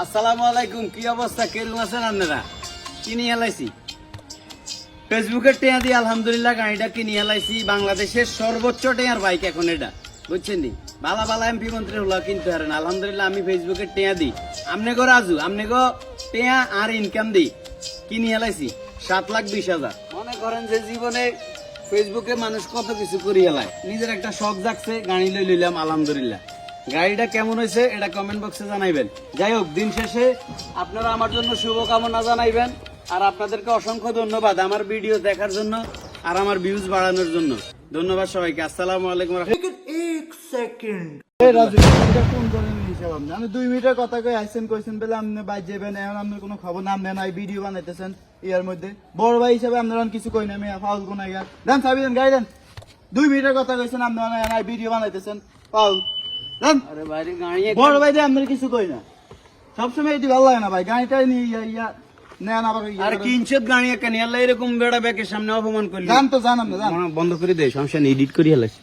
আসসালামু আলাইকুম, কি অবস্থা? কেরম আছেন আপনারা? কিনে এলাইছি ফেসবুকের টেয়া দিয়ে আলহামদুলিল্লাহ গাড়িটা কিনে এলাইছি। বাংলাদেশের সর্বোচ্চ টেয়ার বাইক এখন এটা, বুঝছেন নি? বালা বালা এমপি মন্ত্রী হলো কিনতে পারেন। আলহামদুলিল্লাহ আমি ফেসবুকের টেয়া দিই, আমনে গো রাজু, আমনে গো টেয়া আর ইনকাম দিই কিনে এলাইছি 7,20,000। মনে করেন যে জীবনে ফেসবুকে মানুষ কত কিছু করি এলায়, নিজের একটা শখ জাগছে, গাড়ি লই লইলাম আলহামদুলিল্লাহ। গাড়িটা কেমন হয়েছে এটা কমেন্ট বক্সে জানাইবেন। যাই হোক, দিন শেষে আপনারা আমার জন্য শুভকামনা জানাইবেন। আর আপনাদেরকে অসংখ্য ধন্যবাদ আমার ভিডিও দেখার জন্য আর আমার ভিউজ বাড়ানোর জন্য। ধন্যবাদ সবাইকে। আসসালামু আলাইকুম। আমি 2 মিনিটের কথা কই আইছেন কইছেন বলে আপনি ভাই যাবেন, এখন আপনার কোনো খবর নাম নেন, নাই ভিডিও বানাইতেছেন ইয়ার মধ্যে। বড় ভাই হিসাবে আপনারা কিছু কই না, আমি ফাউল কোন আইগা দেন, চাবি দেন, গাড়ি দেন। 2 মিনিটের কথা কইছেন আপনারা নাই ভিডিও বানাইতেছেন, ফাউল দেন। আরে বাইরে গাড়ি বড় ভাই যে আপনার কিছু কই না, সবসময় এটি ভালো লাগে না ভাই, গাড়িটা নিয়ে ইয়া নেন আবার। আর কিনছেন গাড়ি কেন এরকম বেড়া ব্যাকের সামনে অপমান করলি? জান তো জান, আপনি জান বন্ধ করে দে, সমস্যা নেই, এডিট করি হেলাইছি।